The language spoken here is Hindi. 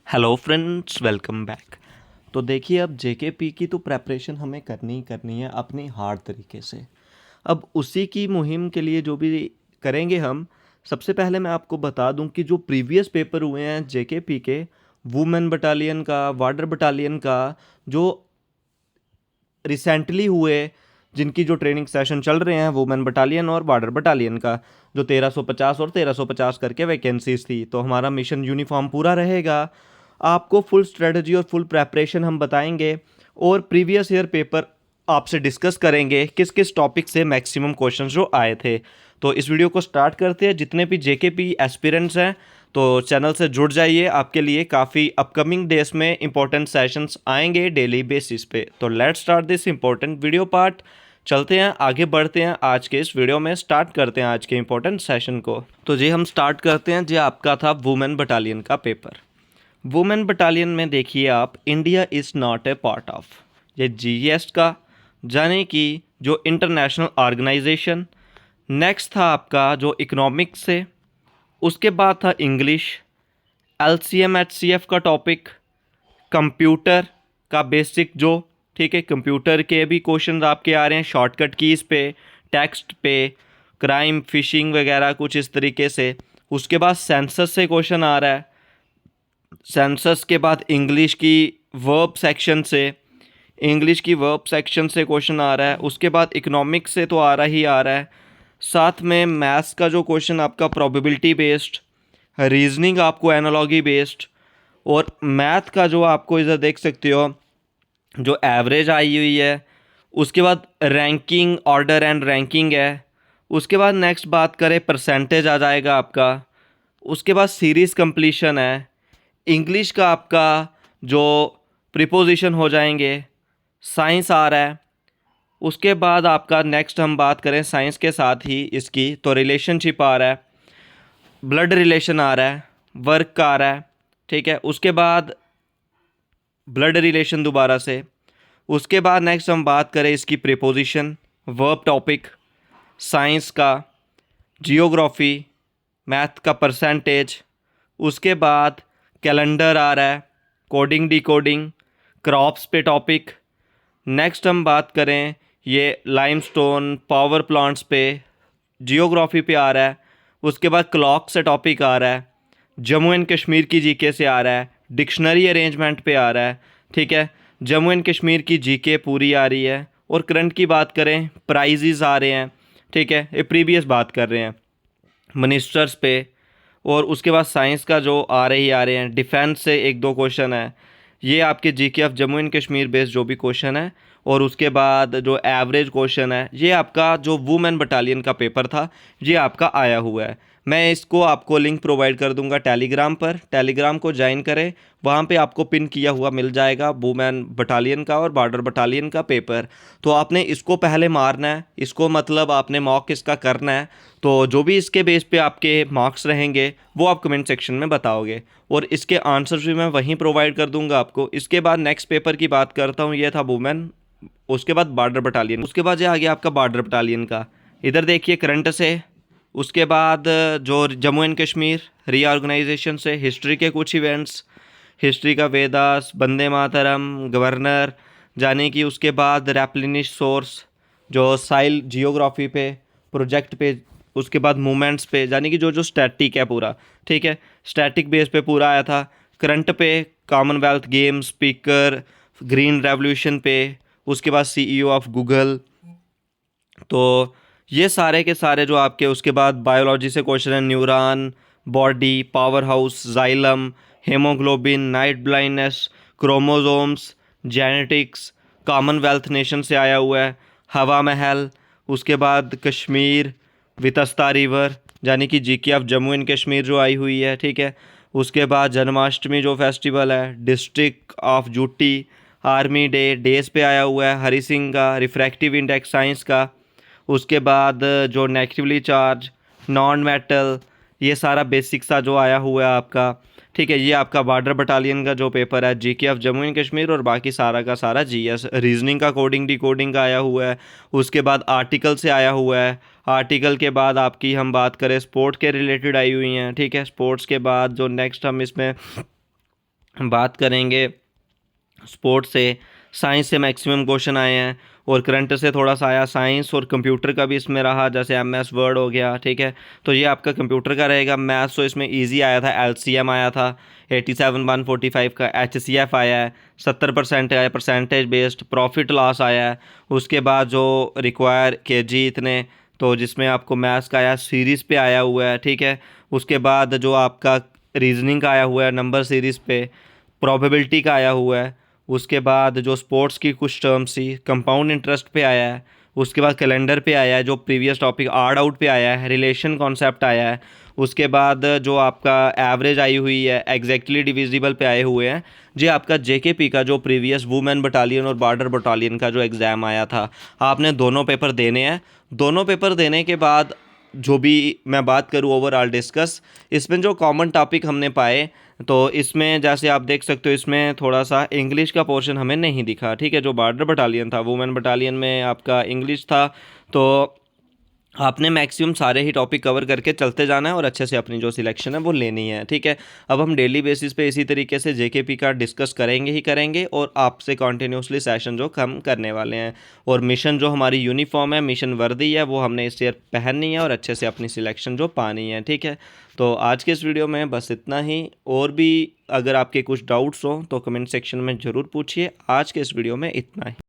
Hello friends, welcome back. तो देखिए, अब जेकेपी की तो प्रेपरेशन हमें करनी ही करनी है अपनी हार्ड तरीके से। अब उसी की मुहिम के लिए जो भी करेंगे हम, सबसे पहले मैं आपको बता दूं कि जो प्रीवियस पेपर हुए हैं जेकेपी के, वुमेन बटालियन का, वार्डर बटालियन का, जो रिसेंटली हुए, जिनकी जो ट्रेनिंग सेशन चल रहे हैं वुमेन बटालियन और बॉर्डर बटालियन का, जो 1350 और 1350 करके वैकेंसीज थी, तो हमारा मिशन यूनिफॉर्म पूरा रहेगा। आपको फुल स्ट्रेटजी और फुल प्रेपरेशन हम बताएंगे और प्रीवियस ईयर पेपर आपसे डिस्कस करेंगे किस किस टॉपिक से मैक्सिमम क्वेश्चंस जो आए थे। तो इस वीडियो को स्टार्ट करते हैं। जितने भी जेकेपी एस्पिरेंट्स हैं तो चैनल से जुड़ जाइए, आपके लिए काफ़ी अपकमिंग डेज में इंपॉर्टेंट सेशंस आएंगे डेली बेसिस पे। तो let's start this important video part. चलते हैं, आगे बढ़ते हैं आज के इस वीडियो में, स्टार्ट करते हैं आज के इंपॉर्टेंट सेशन को। तो जी हम स्टार्ट करते हैं। जी आपका था वुमेन बटालियन का पेपर। वुमेन बटालियन में देखिए आप, India is not a part of, ये जीएस का, जाने कि जो इंटरनेशनल ऑर्गेनाइजेशन। नेक्स्ट था आपका जो इकोनॉमिक्स से, उसके बाद था इंग्लिश, एलसीएम एचसीएफ का टॉपिक, कंप्यूटर का बेसिक जो, ठीक है, कंप्यूटर के भी क्वेश्चन आपके आ रहे हैं शॉर्टकट कीज़ पे, टेक्स्ट पे, क्राइम फिशिंग वगैरह कुछ इस तरीके से। उसके बाद सेंसस से क्वेश्चन आ रहा है। सेंसस के बाद इंग्लिश की वर्ब सेक्शन से, इंग्लिश की वर्ब सेक्शन से क्वेश्चन आ रहा है। उसके बाद इकोनॉमिक्स से तो आ रहा है, साथ में मैथ्स का जो क्वेश्चन आपका प्रोबेबिलिटी बेस्ड, रीजनिंग आपको एनालॉजी बेस्ड, और मैथ का जो आपको इधर देख सकते हो जो एवरेज आई हुई है। उसके बाद रैंकिंग, ऑर्डर एंड रैंकिंग है। उसके बाद नेक्स्ट बात करें, परसेंटेज आ जाएगा आपका। उसके बाद सीरीज़ कंप्लीशन है। इंग्लिश का आपका जो प्रीपोजिशन हो जाएंगे। साइंस आ रहा है। उसके बाद आपका नेक्स्ट हम बात करें साइंस के साथ ही इसकी, तो रिलेशनशिप आ रहा है, ब्लड रिलेशन आ रहा है, वर्क का आ रहा है, ठीक है। उसके बाद ब्लड रिलेशन दोबारा से। उसके बाद नेक्स्ट हम बात करें इसकी प्रीपोजिशन, वर्ब टॉपिक, साइंस का, जियोग्राफी, मैथ का परसेंटेज। उसके बाद कैलेंडर आ रहा है, कोडिंग डिकोडिंग, क्रॉप्स पे टॉपिक। नेक्स्ट हम बात करें ये लाइमस्टोन पावर प्लांट्स पे, जियोग्राफी पे आ रहा है। उसके बाद क्लॉक से टॉपिक आ रहा है, जम्मू एंड कश्मीर की जीके से आ रहा है, डिक्शनरी अरेंजमेंट पे आ रहा है, ठीक है। जम्मू एंड कश्मीर की जीके पूरी आ रही है। और करंट की बात करें, प्राइजेज़ आ रहे हैं, ठीक है, ये प्रीवियस बात कर रहे हैं मिनिस्टर्स पे। और उसके बाद साइंस का जो आ रहे हैं, डिफेंस से एक दो क्वेश्चन है। ये आपके GK of Jammu and Kashmir based जो भी क्वेश्चन है। और उसके बाद जो एवरेज क्वेश्चन है, ये आपका जो वुमेन बटालियन का पेपर था, ये आपका आया हुआ है। मैं इसको आपको लिंक प्रोवाइड कर दूंगा टेलीग्राम पर, टेलीग्राम को ज्वाइन करें। वहाँ पे आपको पिन किया हुआ मिल जाएगा वुमेन बटालियन का और बॉर्डर बटालियन का पेपर। तो आपने इसको पहले मारना है, इसको मतलब आपने मॉक इसका करना है। तो जो भी इसके बेस पे आपके मार्क्स रहेंगे वो आप कमेंट सेक्शन में बताओगे, और इसके आंसर्स भी मैं वहीं प्रोवाइड कर दूंगा आपको। इसके बाद नेक्स्ट पेपर की बात करता हूँ, ये था वुमेन। उसके बाद बॉर्डर बटालियन, उसके बाद ये आ गया आपका बॉर्डर बटालियन का। इधर देखिए करंट से। उसके बाद जो जम्मू एंड कश्मीर रीऑर्गेनाइजेशन से, हिस्ट्री के कुछ इवेंट्स, हिस्ट्री का वेदास, वंदे मातरम, गवर्नर, जाने की। उसके बाद रेप्लिनिश सोर्स जो साइल जियोग्राफी पे, प्रोजेक्ट पे। उसके बाद मूवमेंट्स पे, यानी कि जो जो स्टैटिक है पूरा, ठीक है, स्टैटिक बेस पे पूरा आया था। करंट पे Commonwealth games, speaker, green revolution पे। उसके बाद सीईओ ऑफ गूगल। तो ये सारे के सारे जो आपके, उसके बाद बायोलॉजी से क्वेश्चन है, neuron, body, power house, xylem, haemoglobin, night blindness, chromosomes, genetics, Commonwealth nation से आया हुआ है, हवा महल। उसके बाद कश्मीर, वितस्ता रिवर, यानी कि GK of Jammu and Kashmir जो आई हुई है, ठीक है। उसके बाद जन्माष्टमी जो फेस्टिवल है, district of UT, army day, days पे आया हुआ है, हरी सिंह का, रिफ्रैक्टिव इंडेक्स साइंस का। उसके बाद जो नेगेटिवली चार्ज, नॉन मेटल, ये सारा बेसिक सा जो आया हुआ है आपका, ठीक है। ये आपका बॉर्डर बटालियन का जो पेपर है, GK of Jammu and Kashmir, और बाकी सारा का सारा जीएस, रीजनिंग का, कोडिंग डिकोडिंग का आया हुआ है। उसके बाद आर्टिकल से आया हुआ है। आर्टिकल के बाद आपकी हम बात करें स्पोर्ट के रिलेटेड आई हुई हैं, ठीक है। स्पोर्ट्स के बाद जो नेक्स्ट हम इसमें बात करेंगे स्पोर्ट्स से, साइंस से मैक्सिमम क्वेश्चन आए हैं और करंट से थोड़ा सा आया, साइंस और कंप्यूटर का भी इसमें रहा, जैसे एमएस वर्ड हो गया, ठीक है। तो ये आपका कंप्यूटर का रहेगा। मैथ्स तो इसमें इजी आया था, एलसीएम आया था 87 145 का, एचसीएफ आया है 70% आया, परसेंटेज बेस्ड, प्रॉफिट लॉस आया है। उसके बाद जो रिक्वायर केजी इतने, तो जिसमें आपको मैथ्स का आया, सीरीज़ पे आया हुआ है, ठीक है। उसके बाद जो आपका रीजनिंग का आया हुआ है नंबर सीरीज़ पे, प्रोबेबिलिटी का आया हुआ है। उसके बाद जो स्पोर्ट्स की कुछ टर्म्स थी, कंपाउंड इंटरेस्ट पे आया है। उसके बाद कैलेंडर पे आया है, जो प्रीवियस टॉपिक आर्ड आउट पे आया है, रिलेशन कॉन्सेप्ट आया है। उसके बाद जो आपका एवरेज आई हुई है, एग्जैक्टली डिविजिबल पे आए हुए हैं। जी आपका जेकेपी का जो प्रीवियस वुमेन बटालियन और बॉर्डर बटालियन का जो एग्ज़ाम आया था, आपने दोनों पेपर देने हैं। दोनों पेपर देने के बाद जो भी मैं बात करूँ ओवरऑल डिस्कस, इसमें जो कॉमन टॉपिक हमने पाए, तो इसमें जैसे आप देख सकते हो इसमें थोड़ा सा इंग्लिश का पोर्शन हमें नहीं दिखा, ठीक है। जो बॉर्डर बटालियन था, वुमेन बटालियन में आपका इंग्लिश था। तो आपने मैक्सिमम सारे ही टॉपिक कवर करके चलते जाना है और अच्छे से अपनी जो सिलेक्शन है वो लेनी है, ठीक है। अब हम डेली बेसिस पे इसी तरीके से जेकेपी का डिस्कस करेंगे ही करेंगे और आपसे कॉन्टिन्यूसली सेशन जो हम करने वाले हैं। और मिशन जो हमारी यूनिफॉर्म है, मिशन वर्दी है, वो हमने इस ईयर पहननी है और अच्छे से अपनी सिलेक्शन जो पानी है, ठीक है। तो आज के इस वीडियो में बस इतना ही। और भी अगर आपके कुछ डाउट्स हो तो कमेंट सेक्शन में ज़रूर पूछिए। आज के इस वीडियो में इतना ही।